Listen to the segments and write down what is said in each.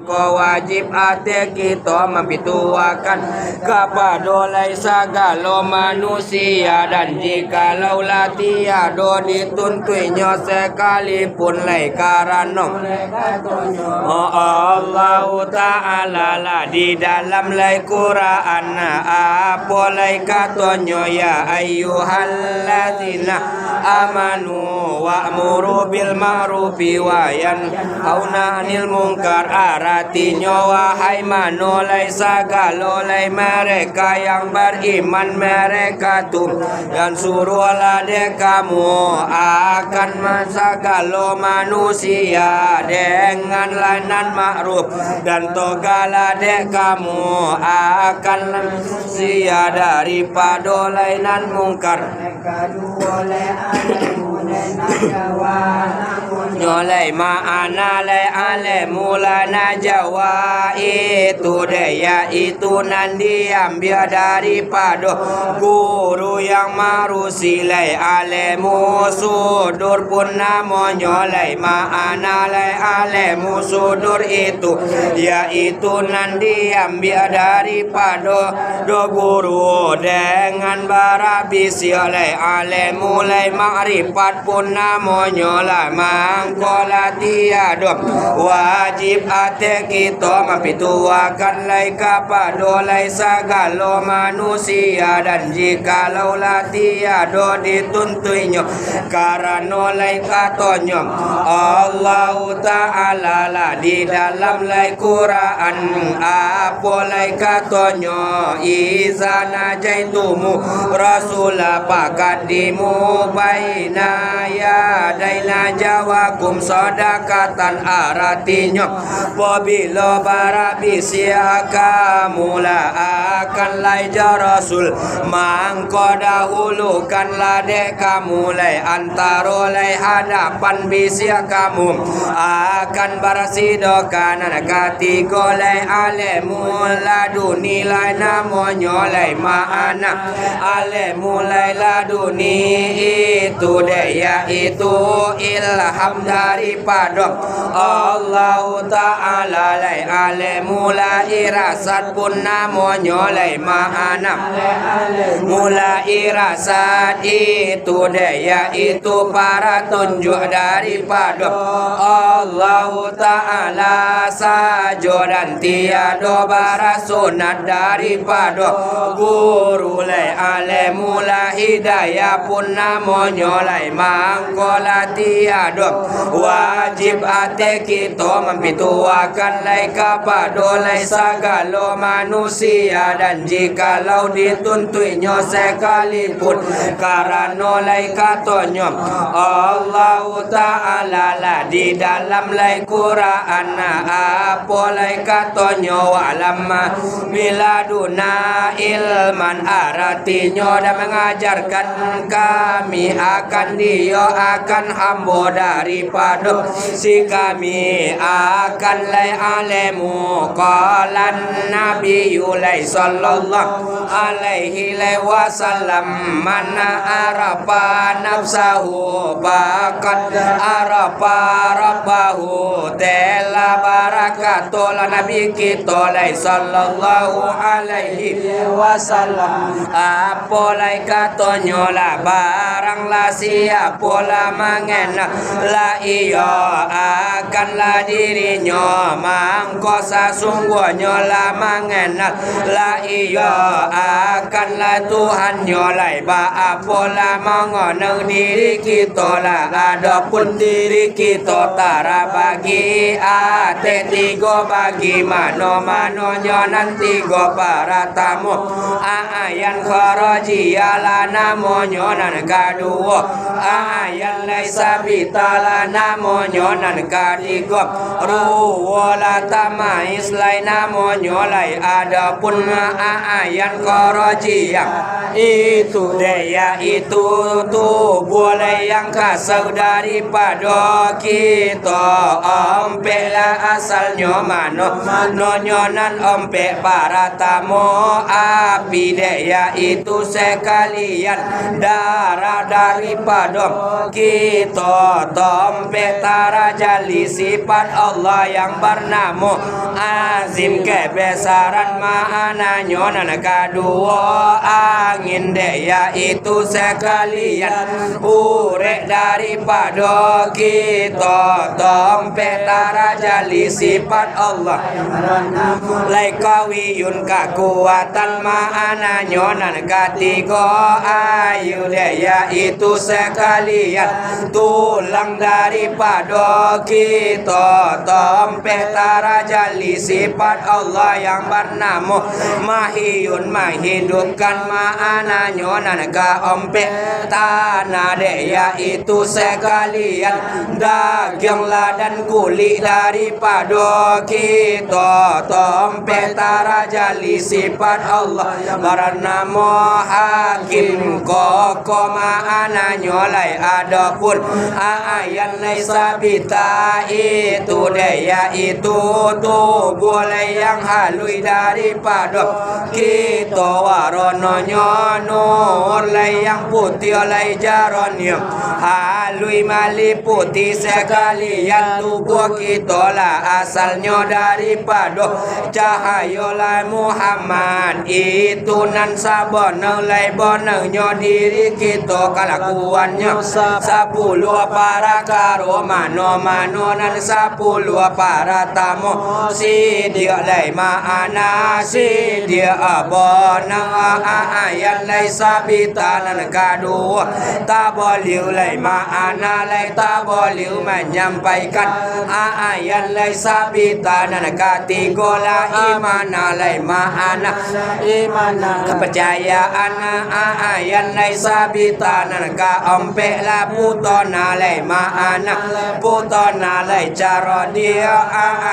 Ko wajib ate kita mempituakan kepada segala manusia, dan jikalau tiada dituntunnya sekalipun karena Allah Ta'ala lah di dalam Quran apa katanya ya ayyuhalladzina amanu wa'muru bil ma'rufi wa yanhauna 'anil munkar. Artinya wahai manolai segala mereka yang beriman, mereka tuh dan suruhlah kamu akan segala manusia dengan layanan ma'ruf, dan togalah kamu akan sia daripada layanan mungkar. Nyolai ma'ana ale mulana jawa itu daya itu nanti ambil daripada guru yang marusilai alemu sudur pun namanya nyolai ma'ana alemu sudur itu yaitu nanti ambil daripada guru dengan barabisi oleh alemu ma'rifat pun namanya mangkola tiada wajib ate kita mempituakan kepada segala manusia, dan jikalau tiada dituntunnya karena katanya Allah Ta'ala lah di dalam Quran apa katanya iza najaitumu rasulah pakadimu baina yadaina jawakum sodakatan. Artinya apabila barabisi kamu akan lajar rasul mangko dahulukanlah kamu antara hadapan bisi kamu akan barasidokan katiga alemu laduni namanya ma'ana alemu laduni itu daya itu ilham daripada Allah Ta'ala alemu irasat pun namanya ma'ana mulai irasat itu daya itu para tunjuk daripada Allah Ta'ala saja, dan tiada bara sunat daripada guru alemu hidayah pun namanya mangkola tiada wajib ate kita mempituakan kepada segala manusia, dan jikalau dituntunnya sekalipun karena katanya Allah Ta'ala lah di dalam Quran apa katanya walamma miladuna ilman. Artinya dan mengajarkan kami akan dia akan hamba daripada si kami akan alemu qalan nabiyyu sallallahu alaihi wasallam mana arafa nafsahu faqad arafa rabbahu. Tela barakatul nabi kita sallallahu alaihi wasallam apa katanya lah baranglah siapa lah mengena lah iya akanlah dirinya mangko sesungguhnya lah mengena lah iya akanlah Tuhannya lah apa lah mengenang diri kita lah adapun diri kita tara bagi ate tiga bagi mano-manonya nanti go para tamu ayan kharajiyah lah namanya nan kedua ayan laisa bitala namanya nan ketiga ruwala tamais lain namanya lai adapun ayan kharajiyah itu daya itu tuh boleh yang kasar daripada kita ompela asalnya mano nan ompe para tamu api daya itu sekalian darah daripada kita ompe tarajali sifat Allah yang bernama azim kebesaran maknanya nan kedua angin daya itu sekalian urek daripada kita ompe tarajali sifat Allah laikawiyun kekuatan maknanya nan ketiga ayu daya itu sekalian tulang daripada kita tompe tarajali sifat Allah yang bernama mahiyun menghidupkan maknanya nan keempat tanah daya itu sekalian daging dan kulit daripada kita tompe tarajali sifat Allah bernama hakim koko maknanya lai adapun ayat lai sabita itu daya itu tubuh lai yang halui daripada kita waronanya nur lai yang putih lai jaronium halui meliputi sekalian tubuh kita lah asalnya daripada cahaya lai Muhammad itu nan sabana lai bonanya diri kita kelakuannya 10 para karo mano nan 10 para tamu si dia lai maana si dia abona ayat lai sabita nan kedua tak boleh lai maana lai tak boleh menyampaikan ayat lai sabita nan ketiga la iman lai maana kepercayaan ayat lai sabita nan keempat la putona lai maana putona lai cara dia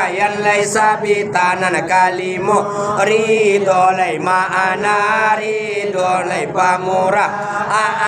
ayat lai sabita nan kalimu ridho lai maana ridho lai pamurah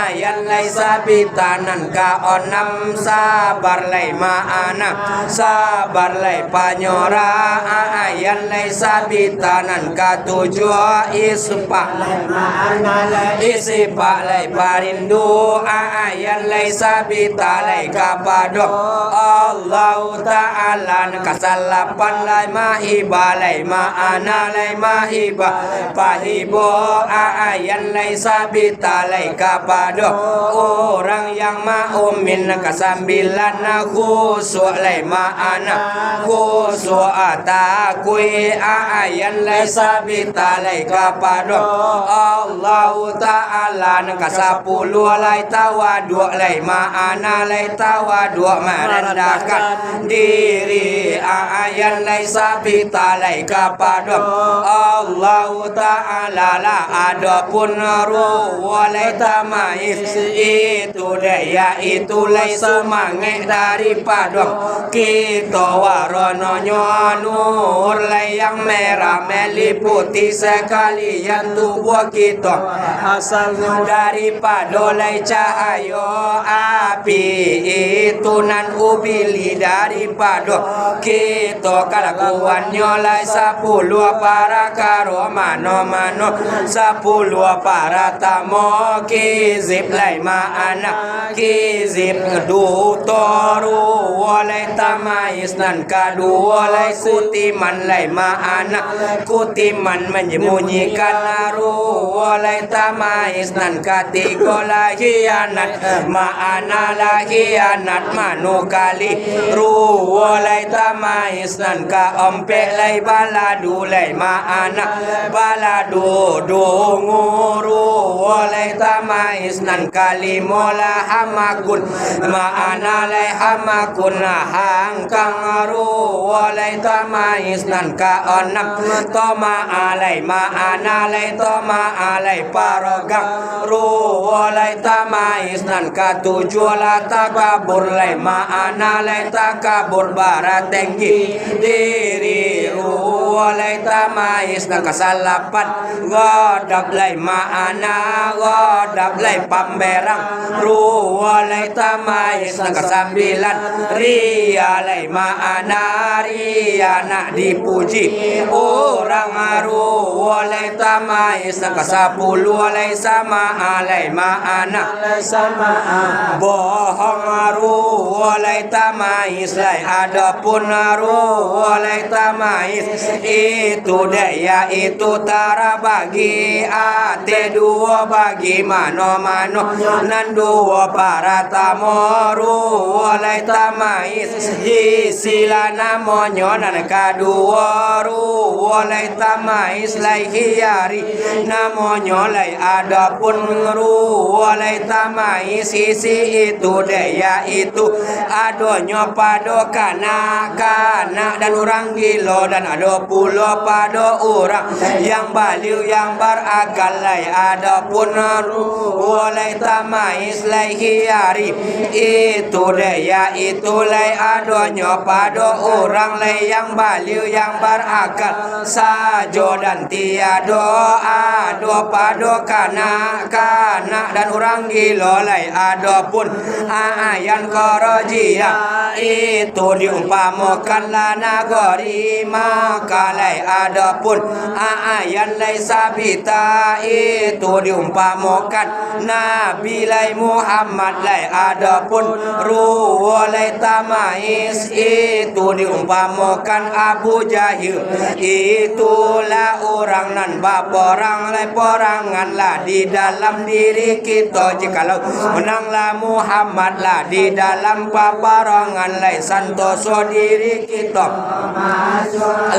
ayat lai sabita nan keenam sabar lai maana sabar lai panyora ayat lai sabita nan ketujuh ispa lai maana ispa lai parindu ayat lai sabita lai kapada Allah Ta'ala kasalapan lai mahiba lai maana lai mahiba pahibo ayat lai sabita lai kapada orang yang maumin kasambilan khusyuk lai maana khusyuk takui ayat lai sabita lai kapada Allah Ta'ala kasapuluh lai tawadu lai maana lai tawadu merendahkan diri ayat lai sabita lai kepada Allah Ta'ala la adapun ruh lai tamais itu daya itu lai semangat daripada kita waronanya nur lai yang merah meliputi sekalian tubuh kita asalnya daripada lai cahaya api itu nan ubili daripada kita kelakuannya lai 10 para karo mano 10 para tamu kizib lai maana kizib dutoru lai tamais nan kedua lai kutiman lai maana kutiman menyembunyikan ruh lai tamais nan ketiga lai khianat maana lai khianat manu kali ruh lai tamais nan keempat lai baladu lai maana baladu dunguru lai tamais nan kalimo la hamakun maana lai hamakun hangkang ruh lai tamais nan keenam toma alai maana lai toma alai parogang ruh lai tamais nan ketujuh la takabur lai maana lai takabur barat tinggi diri ruh lai lai tamais nang kasalapan godap lai maana godap lai pamberang ruwa lai tamais nang kasambilan ria lai maana ria nak dipuji orang ruwa lai tamais nang kasapuluh lai sama lai maana bohong ruwa lai tamais lai adapun ruwa lai tamais itu daya itu tara bagi ate dua bagi mano-mano nan dua para tamoru walai tamais sila namonyo nan kadua ru walai tamais lai hiari namonyo lai adapun ru walai tamais isi itu daya itu adonyo pado kana dan orang gilo dan ada pula pada orang yang baliu yang berakal lai ada pun walai tamais lai hiari itu daya itu lai adonyo pada orang lai yang baliu yang berakal sajo dan tiada ada pada kana dan orang gilo lai ada pun ayan korojia itu diumpamakan lana gori maka lai adapun ayan lai sabita itu diumpamakan Nabi lai Muhammad lai adapun ruwa lai tamais itu diumpamakan Abu Jahil itulah orang nan baporang lai porangan lah di dalam diri kita jikalau menanglah Muhammad lah di dalam paparangan lai santoso diri kita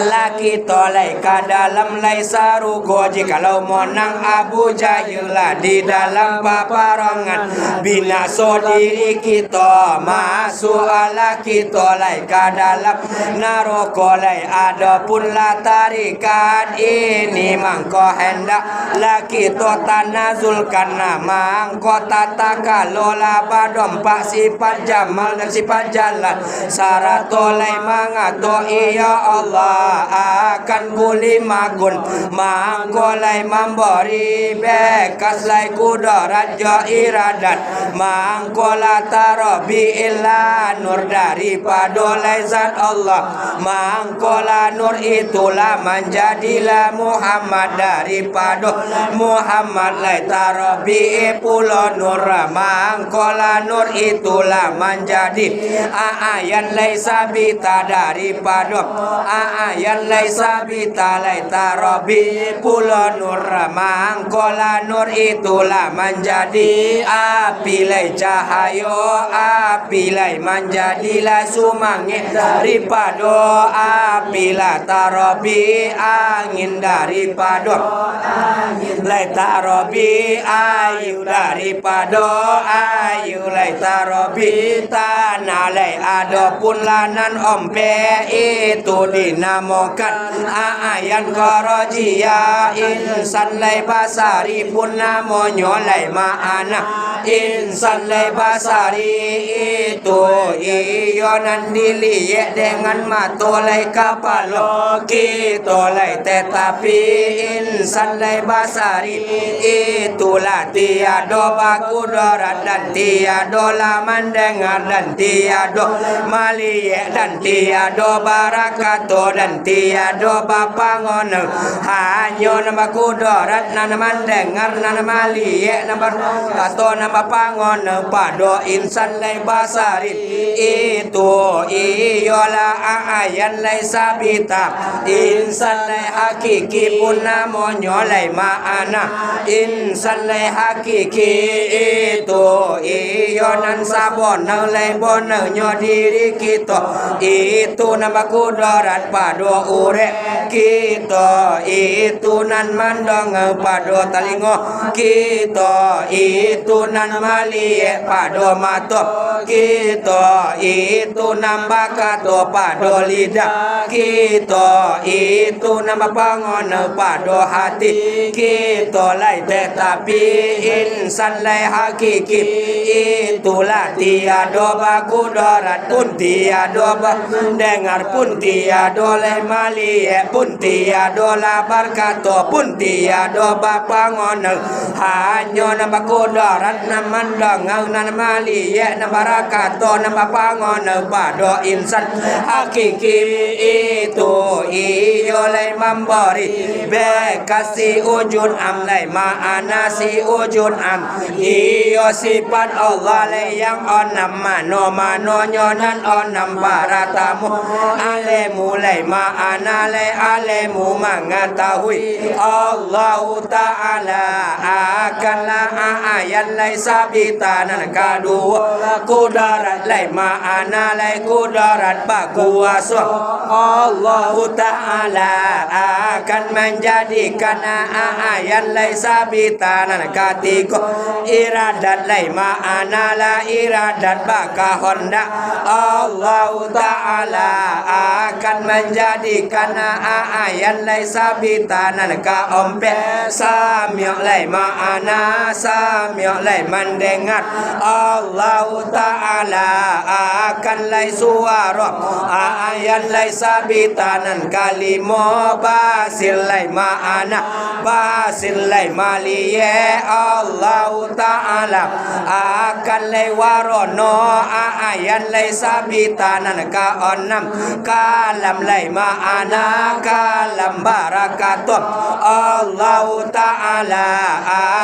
lah kita lai ke dalam lai sarugo jikalau menang Abu Jahil lah di dalam paparangan binaso diri kita masuk ala kita lai ke dalam naroko lai adapun lah tarikat ini mangko hendak lah kita tanazulkan mangko tata kalola badompak sifat jamal dan sifat jalan sarato lai mangato iya Allah akan kuli magun mangkolai memberi bekas lai kudarat jo iradat mangkola tarobi illa nur daripada lai zat Allah mangkola nur itulah menjadilah Muhammad daripada Muhammad lai tarobi pulo nur mangkola nur itulah menjadi ayan lai sabita daripada ayan lai sabita lai tarobi pulo nur mangkola nur itulah menjadi api lai cahayo api lai menjadilah sumangi daripada api lai tarobi angin daripada lai tarobi ayu daripada ayu lai tarobi tanah lai adapun lanan ompe itu dinamakan ayan korojia insan lai basari pun namanya lai maana insan lai basari itu iyo nan dilihat dengan mata lai kapalo kita lai tetapi insan lai basari itulah tiada bakudarat dan tiada laman dengar dan tiada maliek dan tiada barakato dan tiada bapangon hanya nama kudarat nama dengar nama maliek nama atau nama pangon pada insan lai basari itu ialah ayan lai sabita insan lai hakiki pun namanya lai maana insan lai hakiki itu nan sabon lai bonnya diri kita itu nama kudarat pada urek kita itu nan mandang pada talingo kita itu nan maliek pada mata kita itu nan bakato pada lidah kita itu nama pangon pada hati kita lai tetapi insan lai hakiki hakiki. Itulah tiada bakudarat pun tiada dengar pun tiada le malie pun tiada labar kata pun tiada bapangon hanya nama kudarat naman dengar nan malie na barakato na bapangon pada insan hakiki. Itu iyo le memberi bekasi ujun am le maana si ujun am iyo sifat Allah le yang onam mano nyonan onam baratamu alemu le maana le alemu mengetahui Allah Ta'ala akanlah ayat le sabitanan kedua kudarat le maana le kudarat bakuasa Allah Ta'ala akan menjadikan ayat le sabitanan ketiga iradat le maana la iradat baka honda Allah Ta'ala akan menjadikan ayat le sabitanan ka ompe samya le maana samya le mendengar Allah Ta'ala akan le suara ayat le sabitanan kalimo basil le maana basil le maliye Allah Ta'ala akan le warono ayat le sabitanan ka onam kalam le maana kalam barakatuh Allah Ta'ala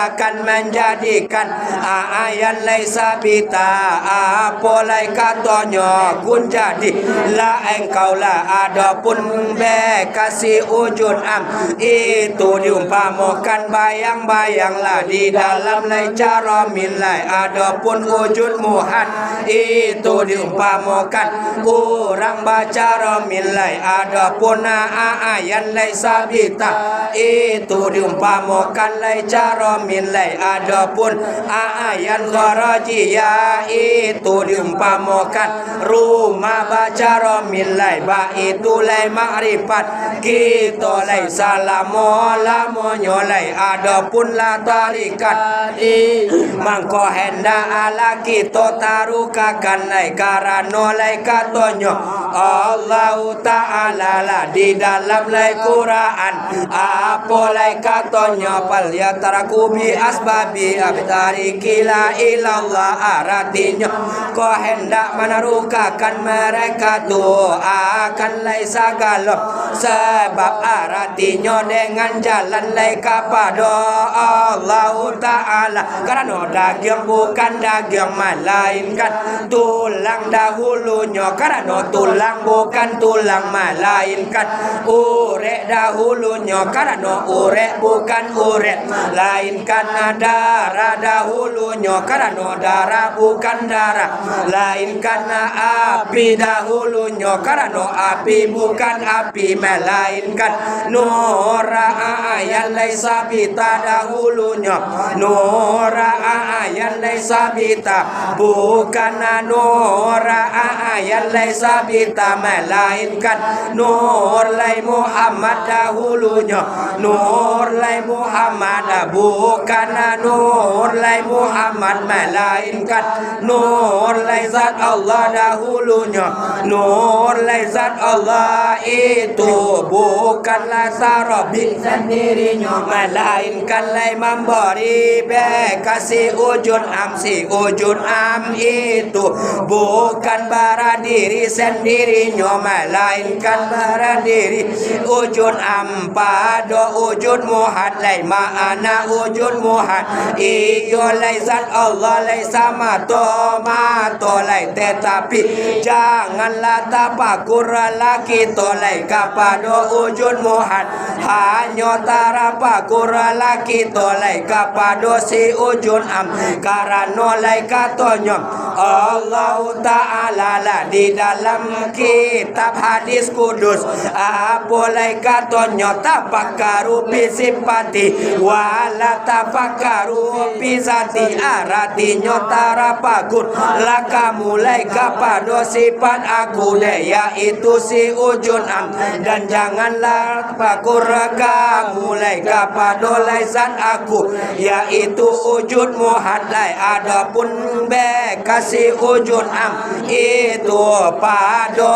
akan menjadikan ayat le sabita apolai katanya kun jadi la engkau la adapun bekasi ujun am itu diumpamakan bayang-bayang lah di dalam lai cara min lai adapun ujud muhad itu diumpamakan kurang baca ramin lai adapun ayat lai sabita itu diumpamakan lai cara min lai adapun ayat kharajiyah itu diumpamakan rumah baca ramin lai ba itu lai makrifat kita lai salamo lamonyo lai adapun la tarikat mangko henda ala kita tarukakan lai karano lai katonyo Allah Ta'ala lah di dalam lai Quran apa lai katonyo pal ya taraku bi asbabi abtari kila ilallah aratinya ko hendak menarukakan mereka tu akan lai sagala sebab aratinya dengan jalan lai kepada Allah Ta'ala karena daging bukan daging melainkan tulang dahulunya karena tulang bukan tulang melainkan urek dahulunya karena urek bukan urek lainkan darah dahulunya karena darah bukan darah lainkan api dahulunya karena api bukan api melainkan nur ayat laisa bita dahulunya nur ayat laisa bita bukan nur ayat laisa bita melainkan nur lai Muhammad dahulunya nur lai Muhammad bukan nur lai Muhammad melainkan nur lai zat Allah dahulunya nur lai zat Allah itu bukanlah sarabi sendirinya melainkan lai memberi bekasi ujun am si ujun am itu bukan bara diri sendirinya melainkan bara diri ujun am pada ujud muhad lai maana ujud muhad iyo lai zat Allah lai sama to lai tetapi janganlah tapakur laki to lai kepada ujud muhad hanya tarapakur laki to lai kepada si ujud am karena lai katanya Allah Ta'ala lah di dalam kitab hadis kudus apolai katanya tafakkaru bi sifati wala tafakkaru bi zati aratinya tarapakur laka mulai kepada sifat aku yaitu si ujud am dan janganlah takur kamu lai kepada zat aku, yaitu wujud muhadlai adapun kasih wujud am itu pada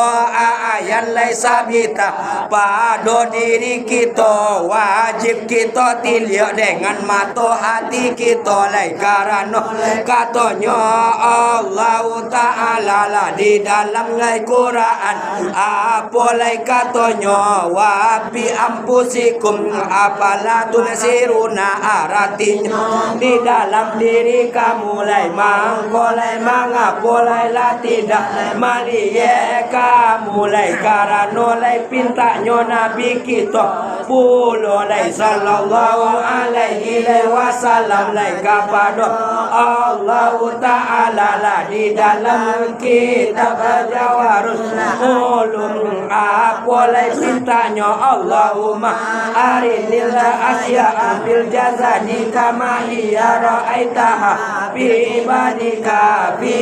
ayat lai sabita pada diri kita, wajib kita tiliak dengan mata hati kita lai karena katanya Allah Ta'ala lah di dalam lai Quran apa lai katanya wa bi ampusikum apalah tunasiruna artinya di dalam diri kamu lai mangkolai mangapolai lah tidak malie kamu lai karena lai pintanya Nabi kita pulo lai sallallahu alaihi wasallam lai kepada Allah Ta'ala lah di dalam kitab Jawarus ulum apa lai pintanya Allahumma arinil asya'a bil jazadi kama hiya ra'aitaha fi ibadika fi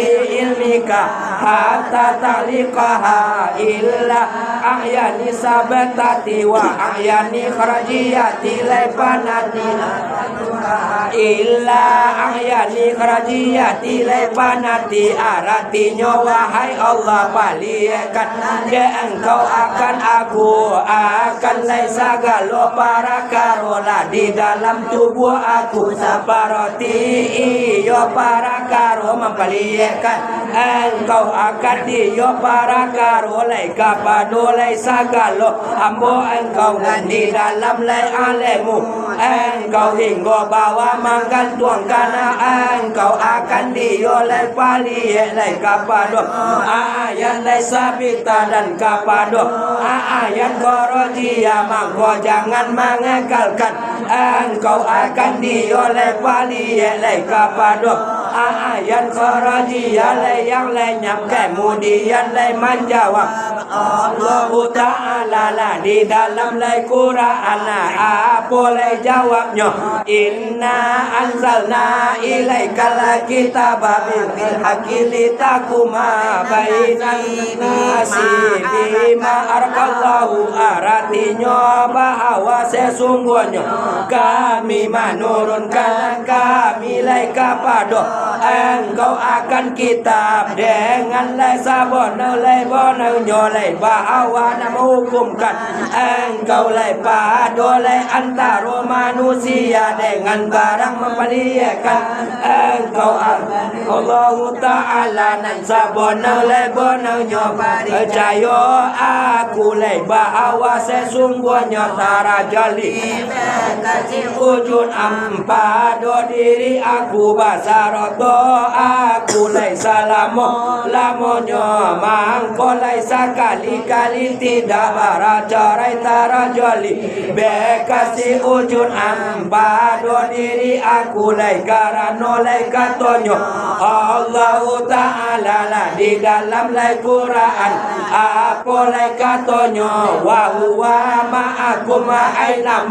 ilmika hatta ta'liqaha illa ahyani sabatati wa ahyani kharajiyati laifanati illa ahyani kharajiyati laifanati artinya wahai Allah palingkan dia engkau akan aku akan lai sagala para karola di dalam tubuh aku saparoti iyo para karo mempalingkan engkau akan diyo para karo lai kepada lai sagala ambo engkau di dalam lai alemu engkau hingga bawa menggantung karena engkau akan diyo lai paling lai kepada ayat lai sabita dan kepada ayat korojia mangko jangan mengekalkan engkau akan diyo lai paling lai kepada ayat korojia lai yang lenyap kemudian lai menjawab Allah Ta'ala lah di dalam lai Quran apa lai jawabnya inna anzalna ilaikal kitaba bil haqqi litakuma bainan nasi bima arqallahu artinya bahwa sesungguhnya kami menurunkan kami lai kepada engkau akan kitab dengan lai sabono lai bono nyolai bahwa nak menghukumkan engkau lai pada lai antara manusia dengan barang mempalingkan engkau Allah Ta'ala nan sabono lai bono nyolai percaya aku lai bahwa sesungguhnya tarajali wujud pada diri aku basaroto aku lai salamo lamonyo mangko lai sekali-kali tidak baracarai tarajali bekasi wujud pada diri aku lai karena lai katonyo Allah Ta'ala lah di dalam lai Quran apa lai katonyo wa huwa ma'akum aina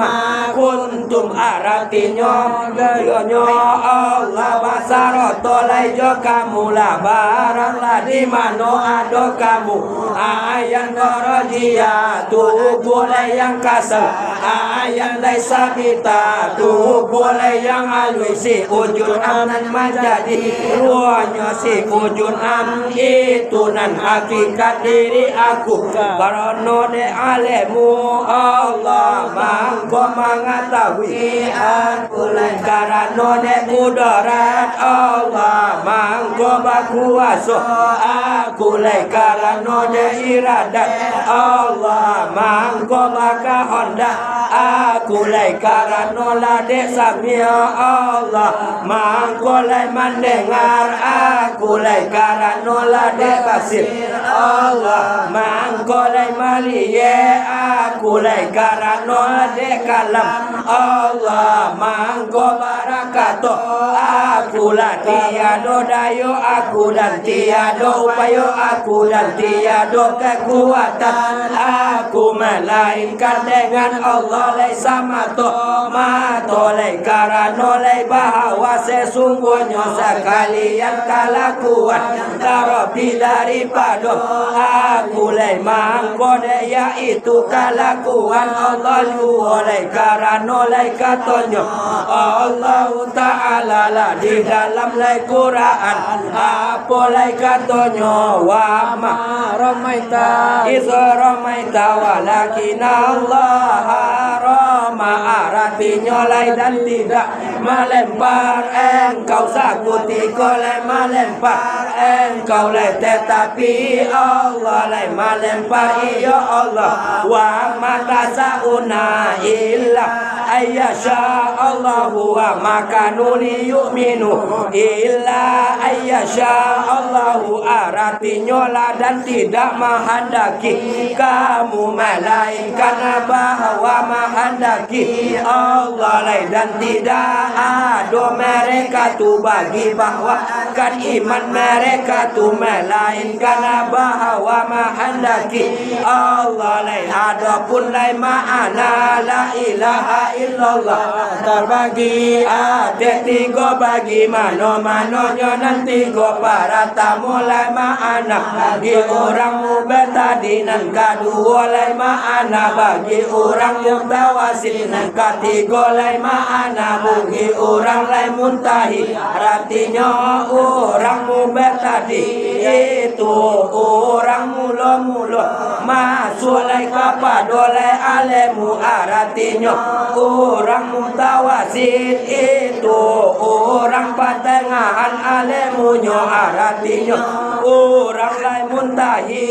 kuntum artinya gayonya Allah basaroto lai jo kamu lah barang lah di mana ada kamu ayat korojia tubuh lai yang kasar ayat lai sabita tubuh lai yang alwi si wujud anan menjadi ruanya si wujud am itu nan hakikat diri aku karena de alemu Allah mangko mengetahui aku lai karena de kudarat Allah mangko bakuasa aku lai karena de iradat Allah mangko maka honda aku lai karena lade samia Allah mangko lai mendengar aku lai karena lade basir Allah mangko lai maliye aku lai karena lade kalam Allah mangko barakato aku lah tiada dayo aku dan tiada upaya aku dan tiada kekuatan aku melainkan dengan Allah Allah lai sama to mato lai karano lai bahwa sesungguhnya sekalian kelakuan lebih daripada aku lai mangkode yaitu kelakuan Allah jua lai karano lai katanya Allah Ta'ala lah di dalam lai Quran apa lai katanya wa ma ramaita iz ramaita walakin Allah rama artinya lai dan tidak melempar engkau sakuti kolai melempar engkau lai tetapi Allah lai melempar ya Allah wa mata sauna illa ayyasha Allahu wa makanuni yu'minu illa ayyasha Allahu artinya lah dan tidak menghendaki kamu melainkan bahwa menghendaki Allah lai dan tidak ada mereka tu bagi bahwa kan iman mereka tu melainkan bahwa menghendaki Allah lai adapun lai ma'ana la ilaha illallah terbagi ada tiga bagi mano-manonya nanti go para tamu lai ma'ana bagi orang mubetadi nan kedua lai ma'ana bagi orang mutawasil nan ketiga lai ma'ana bagi orang lai muntahi artinya orang mubetadi itu orang mula-mula masuk lai kepada lai alemu artinya orang mutawasil itu orang pertengahan alemunya artinya orang lai muntahi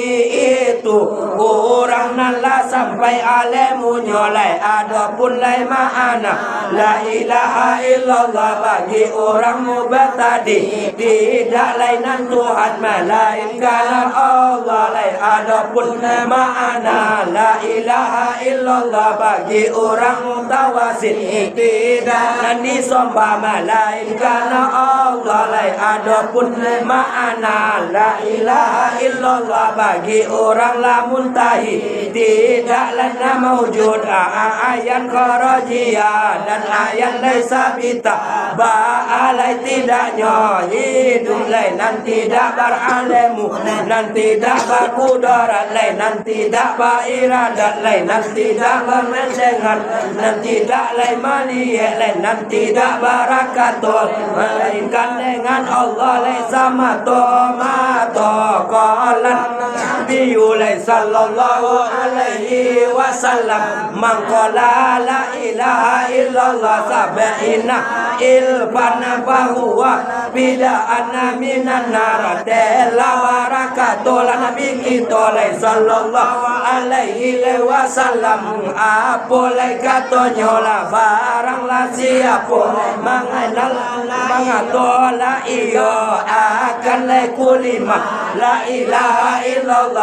itu orang nala sampai alemunya lai adapun lai ma'ana la ilaha illallah bagi orang mubetadi tidak lainan Tuhan melainkan Allah lai adapun ma'ana la ilaha illallah bagi orang mutawasil tidak nanti sembah melainkan Allah lai adapun ma'ana la ilaha illallah bagi orang la muntahi tidak lana mawjud ayat kharajiyah dan ayat lai sabita ba'alai tidaknya hidup lai nan tidak beralemu nan tidak berkudarat lai nan tidak beriradat lai nan tidak bermendengar nan tidak lai maliyah lai nan tidak barakatul melainkan dengan Allah lai sama tomato qalan Nabiyu lai sallallahu alaihi wasallam man qala la ilaha illallah sab'ina ilfan fahuwa bida'an minan nar tela barakatul Nabi kita lai sallallahu alaihi wasallam apa lai katanya lah barang lah siapa mengenal mengatola iyo akan lai kulima la ilaha illallah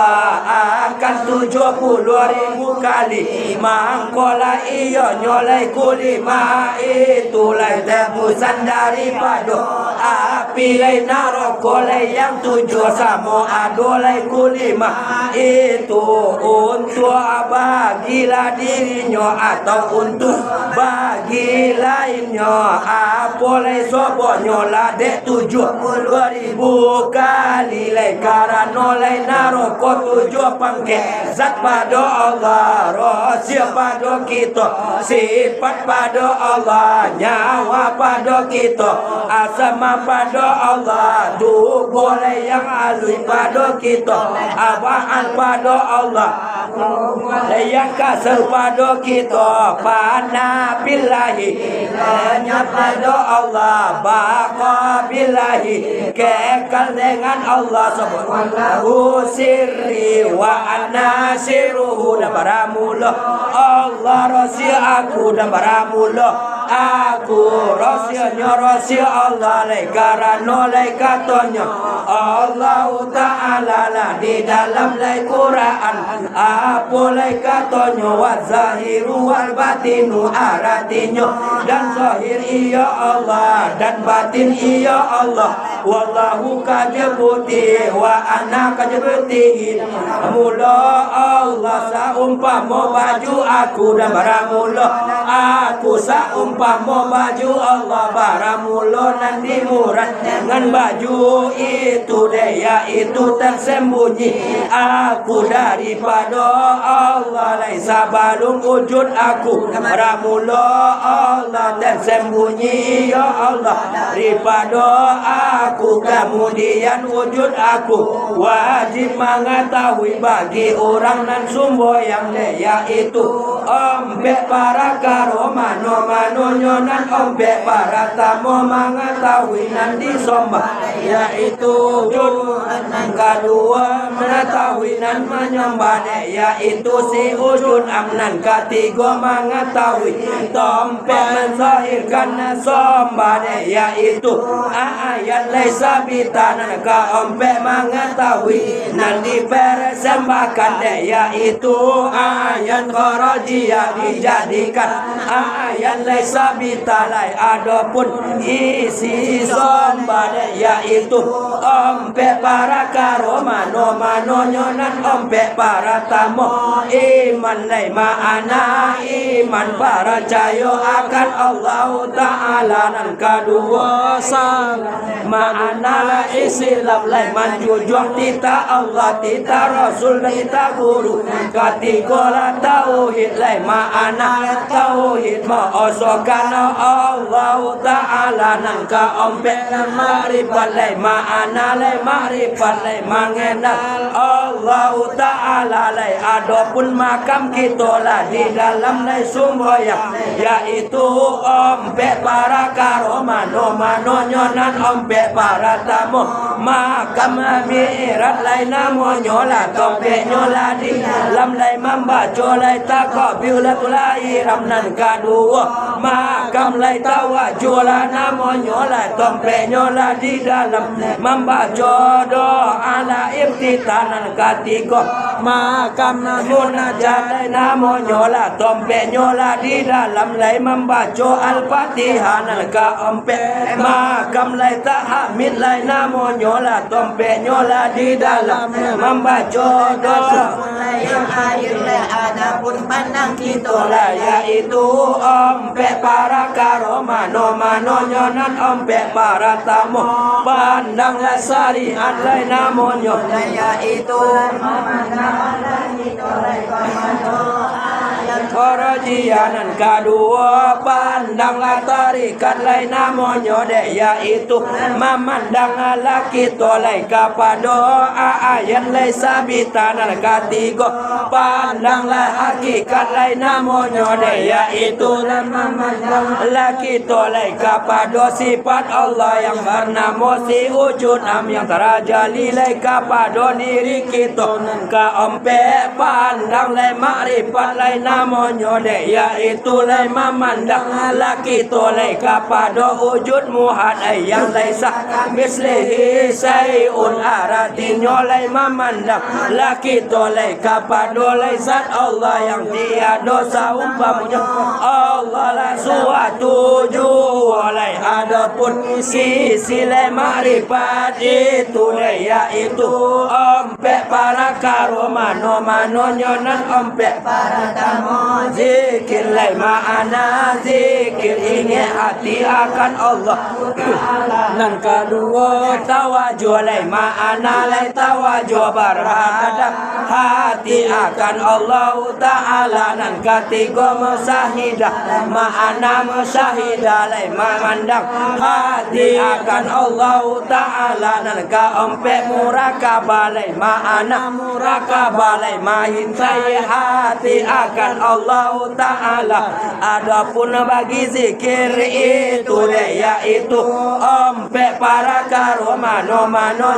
akan 70.000 kali mangkola iyo nyolai kulima itu lai tebusan daripada api lai naroko lai yang 7 sama adolai kulima itu untuk bagilah dirinya atau untuk bagi lainnya apa lai sobonya lah dek 70.000 kali lai karena lai naroko 7 pangkat zat pada Allah rahsia pada kita sifat pada Allah nyawa pada kita asma pada Allah tubuh yang alui pada kita abaan pada Allah yang kasar pada kita pana billahi hanya pada Allah baqa billahi kekal dengan Allah subhanahu sirri wa anasiruhu dan baramullah Allah rahsia aku dan baramullah aku rahsianya rahsia Allah lai karena lai katanya Allah Ta'ala lah di dalam lai Quran apa lai katanya wa zahiru wal batinu artinya dan zahir iya Allah dan batin iya Allah wallahu kajebuti wa ana kajebuti mula Allah saumpama baju aku dan baramula aku saumpama baju Allah baramula nanti murad dengan baju itu daya itu tersembunyi aku daripada Allah laisa balung wujud aku baramula Allah tersembunyi ya Allah daripada aku kemudian wujud aku wajib mengetahui bagi orang nan semboyang dia itu ombek para karo mano nyonan ombek para tamu mengetahui nan disembah yaitu wujud nan kedua mengetahui nan menyembah yaitu si wujud amnan ketiga mengetahui tompek menzahirkan sembah yaitu ayat laisa bitanan ka ompek mengetahui nan dipersembahkan yaitu ayat kharajiyah dijadikan ayat laisa bitalai adapun isi sembah yaitu ompek para karo mano nyonan ompek para tamu iman lai ma'ana iman para cayo akan Allah Ta'ala nan kedua ma'ana Islam lai manjujung tita Allah tita Rasul tita guru ketiga la tauhid lai ma'ana tauhid ma'asokan Allah Ta'ala nan keompek ma'rifat lai ma'ana lai ma'rifat lai mengenal Allah Ta'ala lai adapun makam kita lah di dalam lai sumboyang yaitu ompek para karo mano nyonan ompek para tamu makam mi'rat lai namanya lah tompek nyola di dalam lai membaca lai takabiratul ihram nan kedua makam lai tawajuh lah namanya lah tompek nyola di dalam membaca doa la iftitanan ketiga makam munajat lai namanya lah tompek nyola di dalam lai membaca al-fatihah nan keempat makam lai tahmid lai namanya lah tompek nyola di dalam membaca doa yang air lai adapun pandang kita lah yaitu ompek para karo mano nyonan ompek para tamu pandang lah syariat lai namanya yaitu kerajianan kedua pandanglah tarikat lain namanya yaitu memandang laki tolai kepada ayat lain sabitanan ketiga pandanglah hakikat lain namanya yaitu memandang laki tolai kepada sifat Allah yang bernama si wujud yang terajali lai kepada diri kita keempat pandang lai makrifat lai namanya yaitu lai memandang laki tolai kepada wujud muhad yang laisa mislihi sayun artinya lai memandang laki tolai kepada lai zat Allah yang tiada seumpamanya Allah lah suatu jua lai adapun sisi lai makrifat itu yaitu ompek para karo mano nyonan ompek para tamu zikir lai ma'ana zikir ingat hati akan Allah nan kedua tawajuh lai ma'ana lai tawajuh berhadap hati akan Allah Ta'ala nan ketiga musyahidah ma'ana musyahidah lai memandang hati akan Allah Ta'ala nan keempat murakabah lai ma'ana murakabah lai mahintai hati akan Allah Ta'ala adapun bagi zikir itu yaitu ompek para karo mano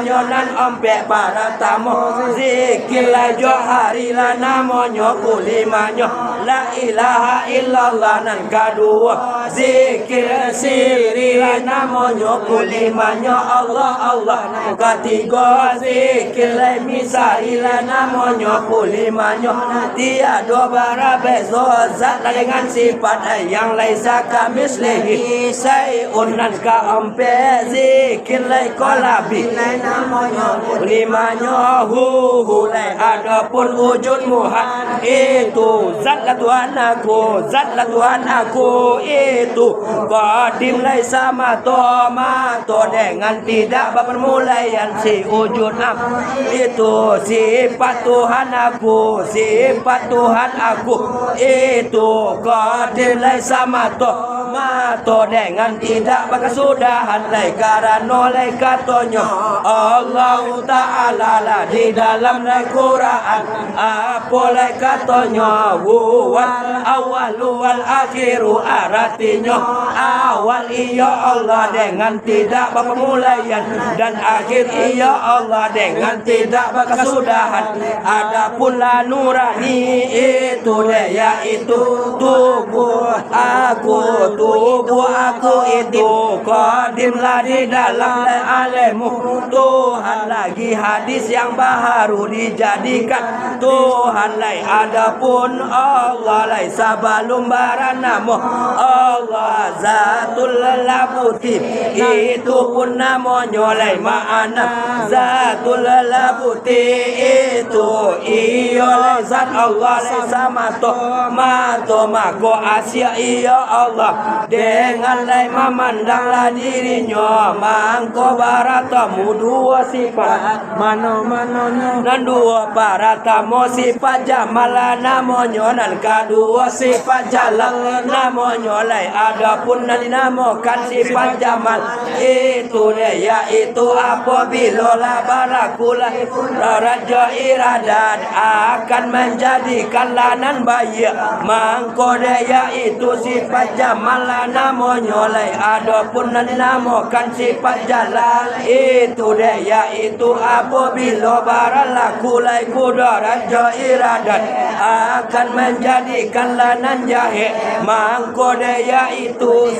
nyonan ompek para paratamo zikir la johari la namonyo kulimanyo la ilaha illallah nan kadua zikir siri la namonyo kulimanyo Allah Allah nan ketiga zikir la misari la namonyo kulimanyo tiada barabezo zat dengan sifat yang laisa kamislihi sayun nan kaampe zikir la kolabi limanya hu lai adapun wujud muhad itu zat la Tuhan aku itu qadim lai sama to dengan tidak bermulaian si wujud itu sifat Tuhan aku itu qadim lai sama to dengan tidak berkesudahan lai karena lai katonyo Allah Ta'ala lah di dalam Al-Quran apa lai katonyo wal awalu wal akhiru artinya awal iya Allah dengan tidak berpemulaian dan akhir iya Allah dengan tidak berkesudahan adapun la nurani itu dia itu tubuh aku itu qadim lah di dalam alemmu Tuhan lagi hadis yang baru dijadikan Tuhan lai adapun Allah lai sabalum baranamu Allah zatul labuti itu pun namanya lai ma'ana zatul labuti itu iya zat Allah lai sama mato mako asia iya Allah dengan lai memandanglah dirinya mangko baratamu dua sifat mano-manonya dan dua baratamu sifat jamal namanya dan kedua sifat jalal namanya lai adapun nan dinamakan sifat jamal itu dia yaitu apabila la barakulah raja iradat akan menjadikan lanan bayi mangko dia itu sifat jamal namanya lai adapun nan dinamakan sifat jalal itu dia yaitu apabila baralaku lai kudarat iradat akan menjadikan lanan jahe mangko dia itu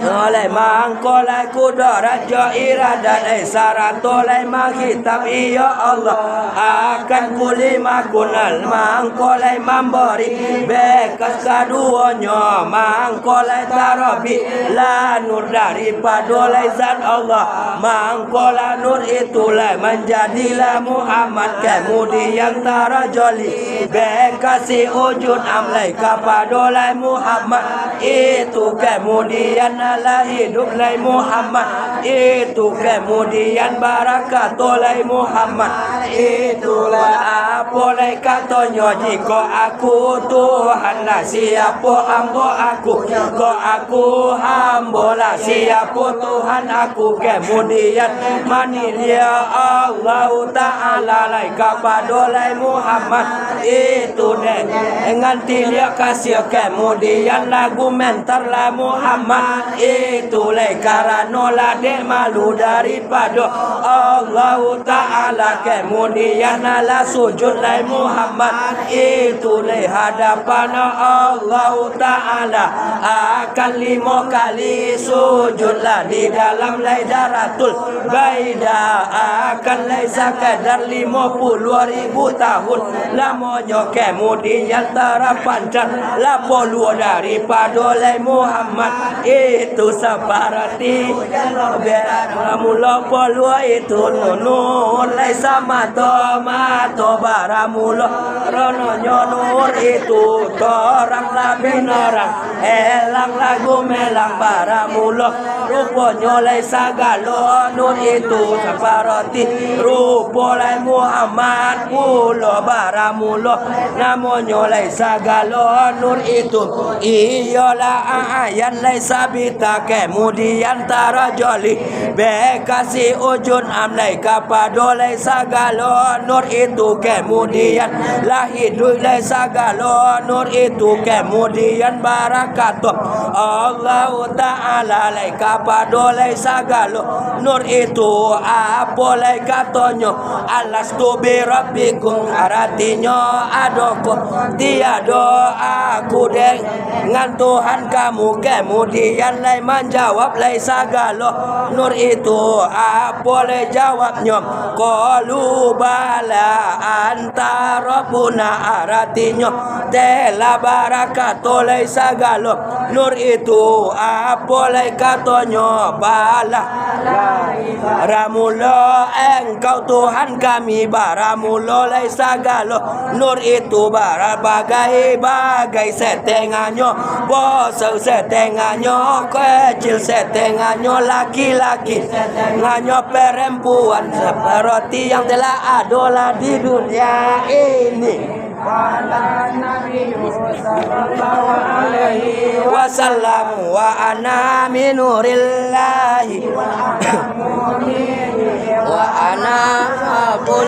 oleh mangko lai kudarat iradat sarato lai menghitab iya Allah akan kulima kunal mangko lai memberi bekas keduanya mangko lai tarabi la nur daripada lai zat Allah mangko la nur itulah menjadilah Muhammad kemudian tarajali bekasi wujud amlai kepada lai Muhammad itu kemudian ala hidup lai Muhammad itu kemudian barakat lai Muhammad itulah apa lai katanya jika aku Tuhan lah siapa hamba aku jika aku hamba lah siapa Tuhan aku kemudian manilia Allah Ta'ala lai kepada lai Muhammad itu dengan tidak kasih kemudian lagu mentar lai Muhammad itu lai karena ladek malu daripada Allah Ta'ala kemudian ala sujud lai Muhammad itu lai hadapan Allah Ta'ala akan 5 kali sujud lah di dalam lai daratul baida akan lai sekadar 50.000 tahun lamanya kemudian terpancar lapolu daripada lai Muhammad itu seperti baramula polu itu nur lai sama mato baramula rononya nur itu torang labin orang elang lagu melang baramula rupanya lai sagalo nur itu seperti rupa lai Muhammad pula baramula namanya lai sagalo nur itu iyalah ayat lai sabita kemudian tarajali bekasi ujun amlai kepada lai sagalo nur itu kemudian lah hidup lai sagalo nur itu kemudian kemudian barakatuh Allah Ta'ala lai kapadolai sagalo nur itu apolai katonyo alastu birabbikum artinya adoko tiado aku dengan Tuhan kamu kemudian lai menjawab lai sagalo nur itu apolai jawabnya qalu bala anta rabbuna artinya tela barakato lai sagalo nur itu apolai katonyo bala ramulo engkau Tuhan kami baramulo lai sagalo nur itu bagai setengahnya bosau setengahnya kecil setengahnya laki-laki setengahnya perempuan seperti yang telah ada di dunia ini. Wasallam wa ana minurillahi wa ana